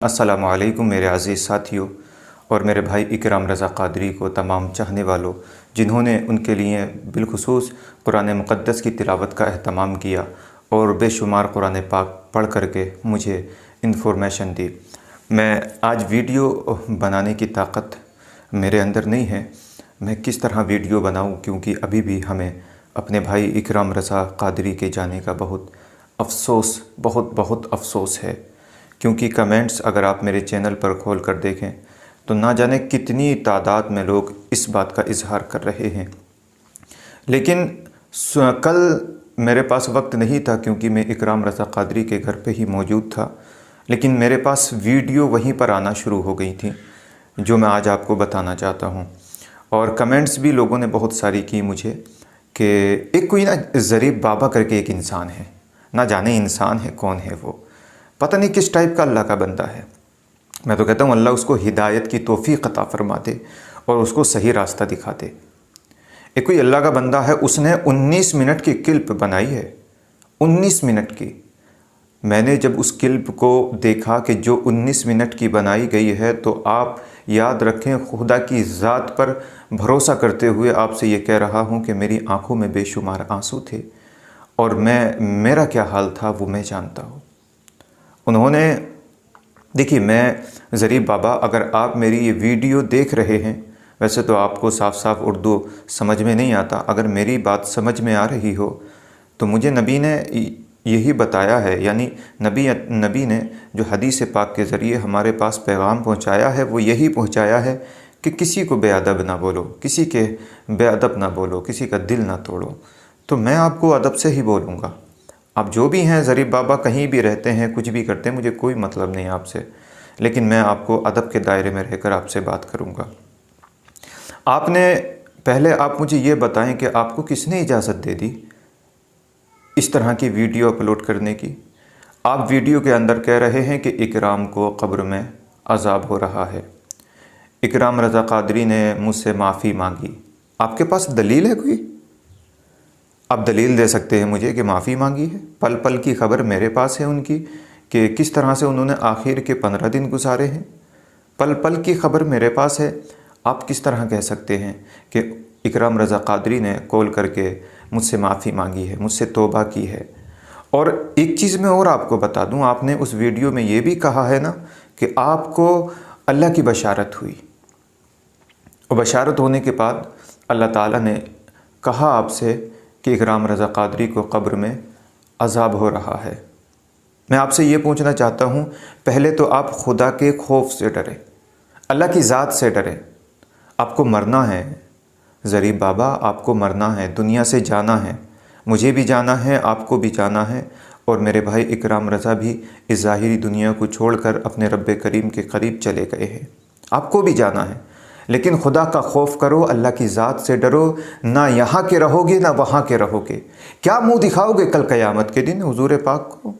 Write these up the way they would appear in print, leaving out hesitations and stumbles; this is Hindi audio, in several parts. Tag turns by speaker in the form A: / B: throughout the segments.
A: अस्सलामुअलैकुम मेरे अज़ीज़ साथियों और मेरे भाई इकराम रज़ा क़ादरी को तमाम चाहने वालों जिन्होंने उनके लिए बिलखुसूस कुरान मुक़द्दस की तिलावत का अहतमाम किया और बेशुमार कुरान पाक पढ़ करके मुझे इन्फॉर्मेशन दी। मैं आज वीडियो बनाने की ताकत मेरे अंदर नहीं है, मैं किस तरह वीडियो बनाऊं, क्योंकि अभी भी हमें अपने भाई इकराम रज़ा क़ादरी के जाने का बहुत अफ़सोस है। क्योंकि कमेंट्स अगर आप मेरे चैनल पर खोल कर देखें तो ना जाने कितनी तादाद में लोग इस बात का इजहार कर रहे हैं। लेकिन कल मेरे पास वक्त नहीं था क्योंकि मैं इकराम रज़ा क़ादरी के घर पे ही मौजूद था, लेकिन मेरे पास वीडियो वहीं पर आना शुरू हो गई थी जो मैं आज आपको बताना चाहता हूँ। और कमेंट्स भी लोगों ने बहुत सारी की मुझे कि एक कोई ना ज़रीब बाबा करके एक इंसान है, ना जाने इंसान है कौन है वो, पता नहीं किस टाइप का अल्लाह का बंदा है। मैं तो कहता हूँ अल्लाह उसको हिदायत की तौफीक अता फरमा दे और उसको सही रास्ता दिखा दे। एक कोई अल्लाह का बंदा है, उसने 19 मिनट की क्लिप बनाई है, 19 मिनट की। मैंने जब उस क्लिप को देखा कि जो 19 मिनट की बनाई गई है, तो आप याद रखें, खुदा की ज़ात पर भरोसा करते हुए आपसे ये कह रहा हूँ कि मेरी आँखों में बेशुमार आंसू थे और मेरा क्या हाल था वो मैं जानता हूँ। उन्होंने देखिए, मैं ज़रीब बाबा, अगर आप मेरी ये वीडियो देख रहे हैं, वैसे तो आपको साफ साफ उर्दू समझ में नहीं आता, अगर मेरी बात समझ में आ रही हो तो मुझे नबी ने यही बताया है, यानी नबी ने जो हदीस पाक के ज़रिए हमारे पास पैगाम पहुंचाया है वो यही पहुंचाया है कि किसी को बेअदब ना बोलो, किसी के बेअदब ना बोलो, किसी का दिल ना तोड़ो। तो मैं आपको अदब से ही बोलूँगा। आप जो भी हैं ज़रीब बाबा, कहीं भी रहते हैं, कुछ भी करते हैं, मुझे कोई मतलब नहीं आपसे, लेकिन मैं आपको अदब के दायरे में रहकर आपसे बात करूंगा। पहले आप मुझे ये बताएं कि आपको किसने इजाज़त दे दी इस तरह की वीडियो अपलोड करने की। आप वीडियो के अंदर कह रहे हैं कि इकराम को कब्र में अजाब हो रहा है, इकराम रज़ा क़ादरी ने मुझसे माफ़ी मांगी। आपके पास दलील है कोई? आप दलील दे सकते हैं मुझे कि माफ़ी मांगी है? पल पल की खबर मेरे पास है उनकी कि किस तरह से उन्होंने आखिर के 15 दिन गुजारे हैं। पल पल की खबर मेरे पास है। आप किस तरह कह सकते हैं कि इकराम रज़ा क़ादरी ने कॉल करके मुझसे माफ़ी मांगी है, मुझसे तौबा की है? और एक चीज़ मैं और आपको बता दूं, आपने उस वीडियो में ये भी कहा है ना कि आपको अल्लाह की बशारत हुई, और बशारत होने के बाद अल्लाह ताला ने कहा आपसे कि इकराम रज़ा क़ादरी को कब्र में अज़ाब हो रहा है। मैं आपसे ये पूछना चाहता हूँ, पहले तो आप खुदा के खौफ से डरें, अल्लाह की ज़ात से डरें। आपको मरना है ज़रीब बाबा, आपको मरना है, दुनिया से जाना है, मुझे भी जाना है, आपको भी जाना है, और मेरे भाई इकराम रज़ा भी इस ज़ाहिरी दुनिया को छोड़कर अपने रब्बे करीम के करीब चले गए हैं। आपको भी जाना है, लेकिन खुदा का खौफ करो, अल्लाह की ज़ात से डरो। ना यहाँ के रहोगे ना वहाँ के रहोगे। क्या मुंह दिखाओगे कल क़यामत के दिन हुजूर पाक को,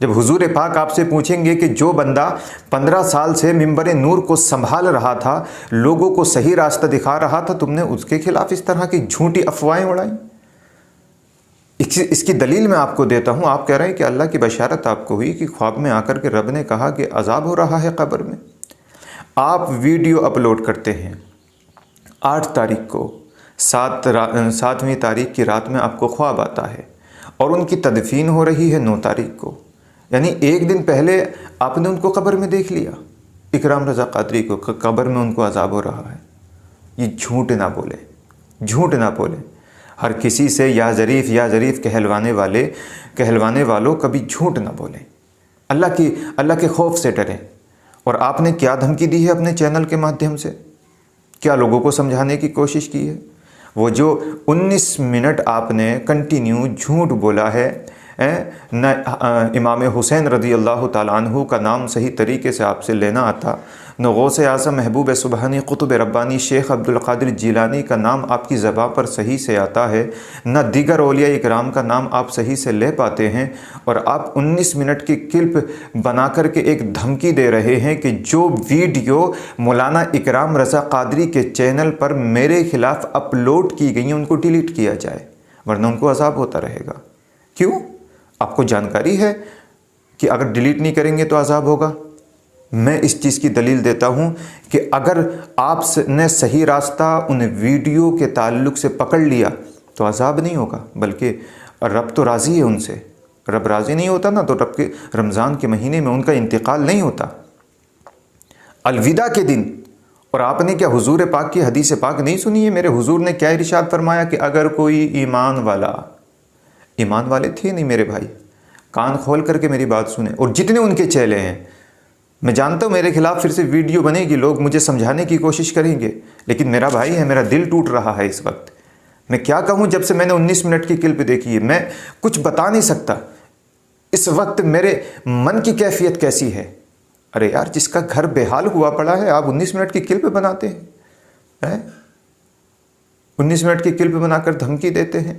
A: जब हुजूर पाक आपसे पूछेंगे कि जो बंदा 15 साल से मिंबर नूर को संभाल रहा था, लोगों को सही रास्ता दिखा रहा था, तुमने उसके खिलाफ इस तरह की झूठी अफवाहें उड़ाई। इसकी दलील मैं आपको देता हूँ। आप कह रहे हैं कि अल्लाह की बशारत आपको हुई कि ख्वाब में आकर के रब ने कहा कि अजाब हो रहा है कब्र में। आप वीडियो अपलोड करते हैं 8 तारीख को, 7वीं तारीख की रात में आपको ख्वाब आता है और उनकी तदफीन हो रही है 9 तारीख को, यानी एक दिन पहले आपने उनको कब्र में देख लिया। इकराम रज़ा क़ादरी को कब्र में उनको अजाब हो रहा है। ये झूठ ना बोले, झूठ ना बोले। हर किसी से या ज़रीफ़ कहलवाने वालों कभी झूठ ना बोलें। अल्लाह के खौफ से डरें। और आपने क्या धमकी दी है अपने चैनल के माध्यम से, क्या लोगों को समझाने की कोशिश की है? वो जो 19 मिनट आपने कंटिन्यू झूठ बोला है, न इमाम हुसैन रज़ी अल्लाह ताला अन्हु का नाम सही तरीके से आपसे लेना आता, न गौसे आज़म महबूब सुबहानी कुतुब रब्बानी शेख अब्दुल क़ादिर जिलानी का नाम आपकी ज़बां पर सही से आता है, न दीगर औलिया इकराम का नाम आप सही से ले पाते हैं, और आप 19 मिनट की क्लिप बना कर के एक धमकी दे रहे हैं कि जो वीडियो मौलाना इकराम रज़ा क़ादरी के चैनल पर मेरे ख़िलाफ़ अपलोड की गई हैं उनको डिलीट किया जाए, वरना उनको अज़ाब होता रहेगा। क्यों? आपको जानकारी है कि अगर डिलीट नहीं करेंगे तो अज़ाब होगा? मैं इस चीज़ की दलील देता हूँ कि अगर आपने सही रास्ता उन वीडियो के ताल्लुक़ से पकड़ लिया तो अज़ाब नहीं होगा, बल्कि रब तो राज़ी है उनसे। रब राज़ी नहीं होता ना तो रब के रमज़ान के महीने में उनका इंतकाल नहीं होता, अलविदा के दिन। और आपने क्या हुजूर पाक की हदीस पाक नहीं सुनी है? मेरे हुजूर ने क्या इरशाद फरमाया कि अगर कोई ईमान वाले थे नहीं मेरे भाई, कान खोल करके मेरी बात सुने। और जितने उनके चेले हैं, मैं जानता हूँ मेरे खिलाफ फिर से वीडियो बनेगी, लोग मुझे समझाने की कोशिश करेंगे, लेकिन मेरा भाई है, मेरा दिल टूट रहा है इस वक्त। मैं क्या कहूँ, जब से मैंने 19 मिनट की क्लिप देखी है मैं कुछ बता नहीं सकता इस वक्त मेरे मन की कैफियत कैसी है। अरे यार, जिसका घर बेहाल हुआ पड़ा है, आप 19 मिनट की क्लिप बनाते हैं? 19 मिनट की क्लिप बनाकर धमकी देते हैं।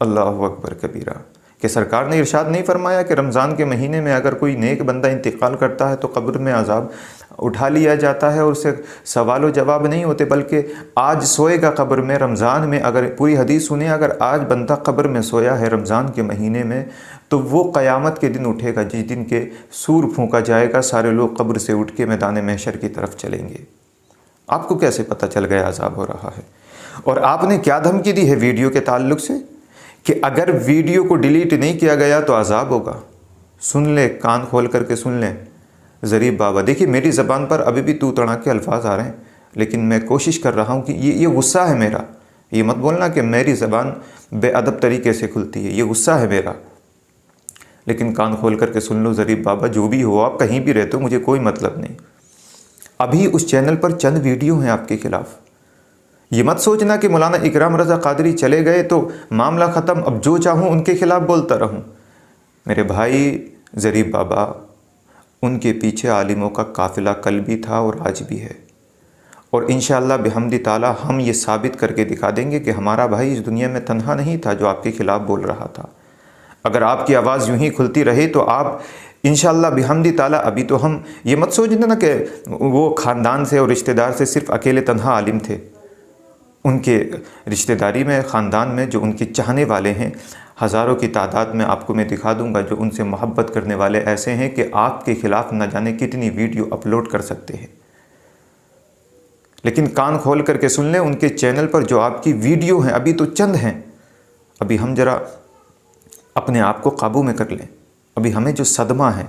A: अल्लाहु अकबर कबीरा। कि सरकार ने इरशाद नहीं फरमाया कि रमज़ान के महीने में अगर कोई नेक बंदा इंतकाल करता है तो कब्र में अजाब उठा लिया जाता है और उससे सवाल व जवाब नहीं होते, बल्कि आज सोएगा कब्र में रमज़ान में। अगर पूरी हदीस सुने, अगर आज बंदा कब्र में सोया है रमज़ान के महीने में तो वो क़यामत के दिन उठेगा, जिस दिन के सूर फूंका जाएगा, सारे लोग कब्र से उठ के मैदान महशर की तरफ चलेंगे। आपको कैसे पता चल गया अजाब हो रहा है? और आपने क्या धमकी दी है वीडियो के ताल्लुक़ से कि अगर वीडियो को डिलीट नहीं किया गया तो अजाब होगा? सुन ले, कान खोल करके सुन लें ज़रीब बाबा। देखिए, मेरी ज़बान पर अभी भी तू तड़ाक के अल्फाज आ रहे हैं, लेकिन मैं कोशिश कर रहा हूँ कि ये गुस्सा है मेरा। ये मत बोलना कि मेरी ज़बान बेअदब तरीके से खुलती है, ये गुस्सा है मेरा। लेकिन कान खोल करके सुन लो ज़रीब बाबा, जो भी हो, आप कहीं भी रहते हो, मुझे कोई मतलब नहीं। अभी उस चैनल पर चंद वीडियो हैं आपके ख़िलाफ़। ये मत सोचना कि मौलाना इकराम रज़ा क़ादरी चले गए तो मामला ख़त्म, अब जो चाहूँ उनके ख़िलाफ़ बोलता रहूँ। मेरे भाई ज़रीब बाबा, उनके पीछे आलिमों का काफ़िला कल भी था और आज भी है, और इंशाअल्लाह बिहम्दि ताला हम ये साबित करके दिखा देंगे कि हमारा भाई इस दुनिया में तन्हा नहीं था जो आपके ख़िलाफ़ बोल रहा था। अगर आपकी आवाज़ यूँ ही खुलती रहे तो आप इंशाअल्लाह बिहम्दि ताला, अभी तो हम ये मत सोचना ना कि वो ख़ानदान से और रिश्तेदार से सिर्फ़ अकेले तन्हा आलिम थे। उनके रिश्तेदारी में, ख़ानदान में जो उनके चाहने वाले हैं, हज़ारों की तादाद में आपको मैं दिखा दूंगा जो उनसे मोहब्बत करने वाले ऐसे हैं कि आपके ख़िलाफ़ न जाने कितनी वीडियो अपलोड कर सकते हैं। लेकिन कान खोल करके सुन लें, उनके चैनल पर जो आपकी वीडियो हैं, अभी तो चंद हैं, अभी हम ज़रा अपने आप को काबू में कर लें। अभी हमें जो सदमा है,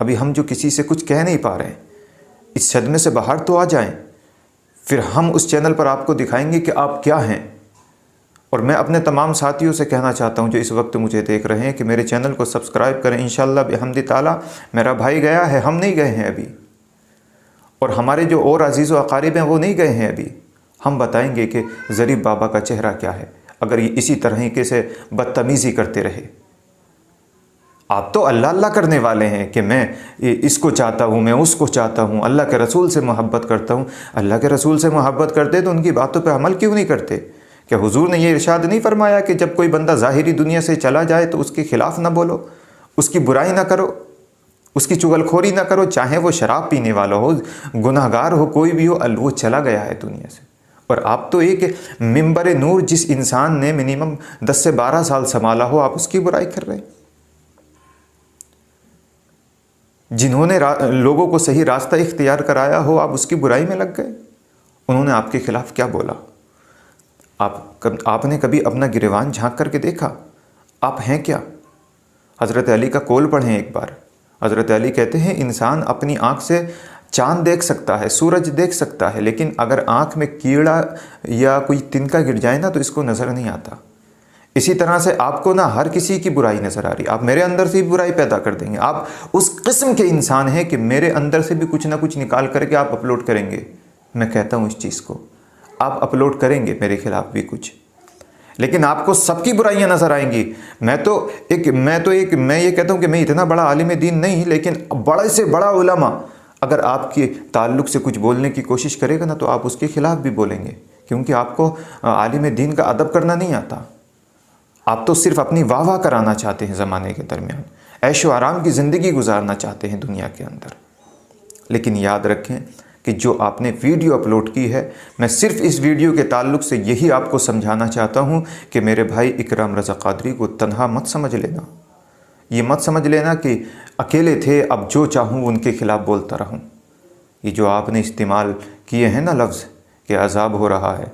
A: अभी हम जो किसी से कुछ कह नहीं पा रहे हैं, इस सदमे से बाहर तो आ जाएं, फिर हम उस चैनल पर आपको दिखाएंगे कि आप क्या हैं। और मैं अपने तमाम साथियों से कहना चाहता हूं जो इस वक्त मुझे देख रहे हैं कि मेरे चैनल को सब्सक्राइब करें। इंशाअल्लाह बिहम्दि ताला मेरा भाई गया है, हम नहीं गए हैं अभी, और हमारे जो और अजीज़ व अकारिब हैं वो नहीं गए हैं अभी। हम बताएंगे कि ज़रीब बाबा का चेहरा क्या है अगर ये इसी तरीके से बदतमीज़ी करते रहे। आप तो अल्लाह अल्लाह करने वाले हैं कि मैं इसको चाहता हूँ, मैं उसको चाहता हूँ, अल्लाह के रसूल से मोहब्बत करता हूँ। अल्लाह के रसूल से मोहब्बत करते तो उनकी बातों पे अमल क्यों नहीं करते? क्या हुजूर ने ये इरशाद नहीं फरमाया कि जब कोई बंदा ज़ाहिरी दुनिया से चला जाए तो उसके ख़िलाफ़ ना बोलो, उसकी बुराई ना करो, उसकी चुगलखोरी ना करो, चाहे वो शराब पीने वाला हो, गुनाहगार हो, कोई भी हो, वो चला गया है दुनिया से। और आप तो एक मिंबर नूर, जिस इंसान ने मिनिमम 10 से 12 साल संभाला हो, आप उसकी बुराई कर रहे हैं। जिन्होंने लोगों को सही रास्ता इख्तियार कराया हो, आप उसकी बुराई में लग गए। उन्होंने आपके ख़िलाफ़ क्या बोला? आपने कभी अपना गिरेवान झांक करके देखा? आप हैं क्या? हज़रत अली का कौल पढ़ें एक बार। हज़रत अली कहते हैं इंसान अपनी आँख से चाँद देख सकता है, सूरज देख सकता है, लेकिन अगर आँख में कीड़ा या कोई तिनका गिर जाए ना तो इसको नज़र नहीं आता। इसी तरह से आपको ना हर किसी की बुराई नज़र आ रही, आप मेरे अंदर से भी बुराई पैदा कर देंगे। आप उस किस्म के इंसान हैं कि मेरे अंदर से भी कुछ ना कुछ निकाल करके आप अपलोड करेंगे। मैं कहता हूँ इस चीज़ को, आप अपलोड करेंगे मेरे खिलाफ़ भी कुछ, लेकिन आपको सबकी बुराइयां नज़र आएंगी। मैं ये कहता हूँ कि मैं इतना बड़ा आलिम दीन नहीं, लेकिन बड़े से बड़ा उलमा अगर आपके ताल्लुक़ से कुछ बोलने की कोशिश करेगा ना तो आप उसके ख़िलाफ़ भी बोलेंगे, क्योंकि आपको आलिम दीन का अदब करना नहीं आता। आप तो सिर्फ अपनी वाह वाह कराना चाहते हैं, ज़माने के दरमियान ऐशो आराम की ज़िंदगी गुजारना चाहते हैं दुनिया के अंदर। लेकिन याद रखें कि जो आपने वीडियो अपलोड की है, मैं सिर्फ इस वीडियो के ताल्लुक़ से यही आपको समझाना चाहता हूँ कि मेरे भाई इकराम रज़ा क़ादरी को तन्हा मत समझ लेना। ये मत समझ लेना कि अकेले थे, अब जो चाहूँ उनके खिलाफ़ बोलता रहूँ। ये जो आपने इस्तेमाल किए हैं ना लफ्ज़ कि अज़ाब हो रहा है,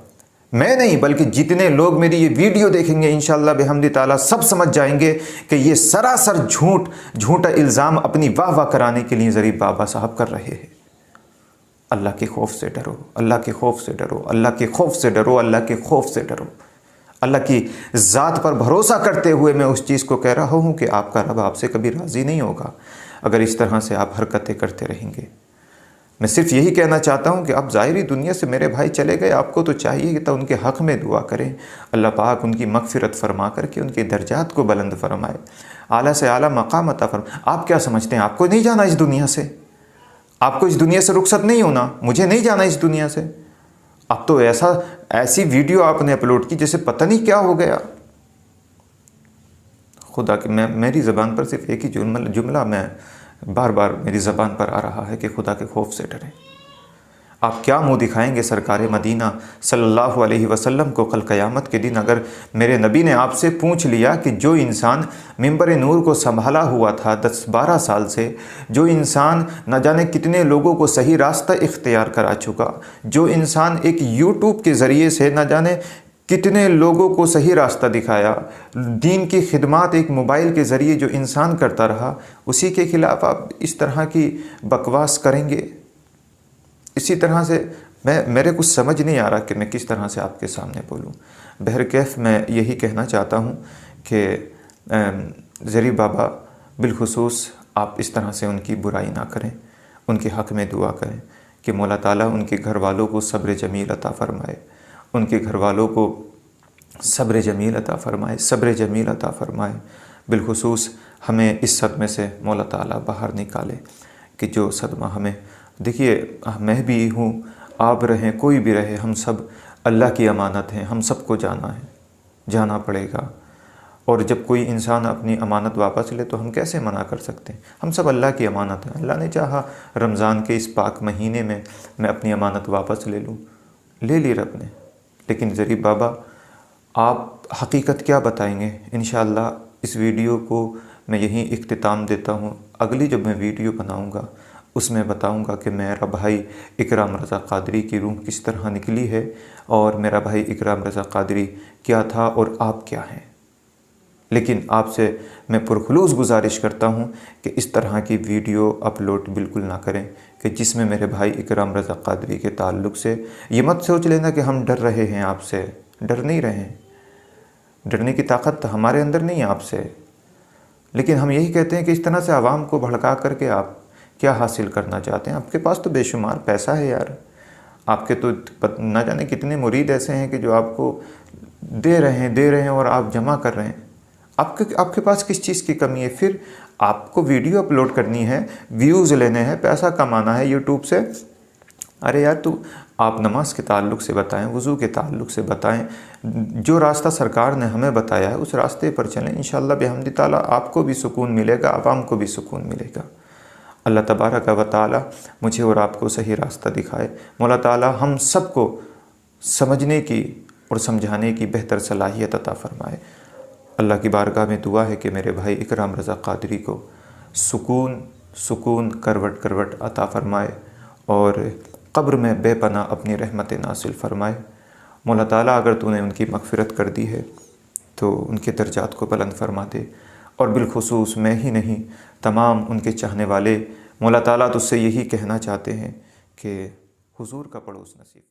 A: मैं नहीं बल्कि जितने लोग मेरी ये वीडियो देखेंगे इंशाअल्लाह बिहम्दि ताला सब समझ जाएंगे कि ये सरासर झूठा इल्ज़ाम अपनी वाह वाह कराने के लिए ज़रीफ बाबा साहब कर रहे हैं। अल्लाह के खौफ से डरो, अल्लाह के खौफ से डरो, अल्लाह के खौफ से डरो, अल्लाह के खौफ से डरो। अल्लाह की ज़ात पर भरोसा करते हुए मैं उस चीज़ को कह रहा हूँ कि आपका रब आपसे कभी राज़ी नहीं होगा अगर इस तरह से आप हरकतें करते रहेंगे। मैं सिर्फ यही कहना चाहता हूँ कि अब ज़ाहिरी दुनिया से मेरे भाई चले गए, आपको तो चाहिए कि तो उनके हक़ में दुआ करें, अल्लाह पाक उनकी मग़फ़िरत फरमा करके उनके दर्जात को बुलंद फरमाए, आला से आला मकाम अता फरमाए। आप क्या समझते हैं आपको नहीं जाना इस दुनिया से? आपको इस दुनिया से रुखसत नहीं होना? मुझे नहीं जाना इस दुनिया से। अब तो ऐसी वीडियो आपने अपलोड की जैसे पता नहीं क्या हो गया। खुदा की मेरी ज़बान पर सिर्फ एक ही जुमला मैं बार बार मेरी ज़बान पर आ रहा है कि खुदा के खौफ से डरें। आप क्या मुंह दिखाएंगे सरकार मदीना सल्लल्लाहु अलैहि वसल्लम को कल क़यामत के दिन अगर मेरे नबी ने आपसे पूछ लिया कि जो इंसान मिंबर नूर को संभाला हुआ था 10-12 साल से, जो इंसान न जाने कितने लोगों को सही रास्ता इख्तियार करा चुका, जो इंसान एक यूट्यूब के ज़रिए से न जाने कितने लोगों को सही रास्ता दिखाया, दीन की खिदमत एक मोबाइल के ज़रिए जो इंसान करता रहा, उसी के ख़िलाफ़ आप इस तरह की बकवास करेंगे? इसी तरह से मेरे कुछ समझ नहीं आ रहा कि मैं किस तरह से आपके सामने बोलूं। बहरकैफ मैं यही कहना चाहता हूं कि ज़रीफ़ बाबा बिलखुसूस आप इस तरह से उनकी बुराई ना करें, उनके हक़ में दुआ करें कि मौला ताला उनके घर वालों को सब्र जमील अता फ़रमाए, उनके घर वालों को सब्र जमील अता फ़रमाए, सब्र जमील अता फ़रमाए। बिलखुसूस हमें इस सदमे से मौला ताला बाहर निकाले कि जो सदमा हमें, देखिए मैं भी हूँ, आप रहें, कोई भी रहे, हम सब अल्लाह की अमानत हैं, हम सबको जाना पड़ेगा। और जब कोई इंसान अपनी अमानत वापस ले तो हम कैसे मना कर सकते हैं? हम सब अल्लाह की अमानत हैं। अल्लाह ने चाहा रमज़ान के इस पाक महीने में मैं अपनी अमानत वापस ले लूँ, ले ली रब ने। लेकिन ज़रीफ़ बाबा आप हकीकत क्या बताएंगे? इंशाअल्लाह इस वीडियो को मैं यहीं इख्तिताम देता हूँ। अगली जब मैं वीडियो बनाऊँगा उसमें बताऊँगा कि मेरा भाई इकराम रज़ा क़ादरी की रूह किस तरह निकली है और मेरा भाई इकराम रज़ा क़ादरी क्या था और आप क्या हैं। लेकिन आपसे मैं पुरखुलूस गुजारिश करता हूँ कि इस तरह की वीडियो अपलोड बिल्कुल ना करें कि जिसमें मेरे भाई इकराम रज़ा क़ादरी के ताल्लुक़ से ये मत सोच लेना कि हम डर रहे हैं आपसे। डर नहीं रहे हैं, डरने की ताकत हमारे अंदर नहीं है आपसे। लेकिन हम यही कहते हैं कि इस तरह से आवाम को भड़का करके आप क्या हासिल करना चाहते हैं? आपके पास तो बेशुमार पैसा है यार, आपके तो ना जाने कितने मुरीद ऐसे हैं कि जो आपको दे रहे हैं और आप जमा कर रहे हैं। आपके पास किस चीज़ की कमी है? फिर आपको वीडियो अपलोड करनी है, व्यूज़ लेने हैं, पैसा कमाना है यूट्यूब से। अरे यार तो आप नमाज के ताल्लुक़ से बताएं, वज़ू के ताल्लुक़ से बताएं, जो रास्ता सरकार ने हमें बताया है उस रास्ते पर चलें। इंशाअल्लाह बिहम्दि ताला आपको भी सुकून मिलेगा, आवाम को भी सुकून मिलेगा। अल्लाह तबारक व तआला मुझे और आपको सही रास्ता दिखाए। मौला ताला हम सबको समझने की और समझाने की बेहतर सलाहियत अता फ़रमाए। अल्लाह की बारगाह में दुआ है कि मेरे भाई इकराम रज़ा क़ादरी को सुकून करवट अता फ़रमाए और क़ब्र में बेपनाह अपनी रहमत नासिल फ़रमाए। मौला ताला अगर तूने उनकी मग़फ़िरत कर दी है तो उनके दर्जात को बुलंद फ़रमा दे। और बिलखुसूस मैं ही नहीं, तमाम उनके चाहने वाले मौला ताला तुझसे यही कहना चाहते हैं कि हुज़ूर का पड़ोस नसीब।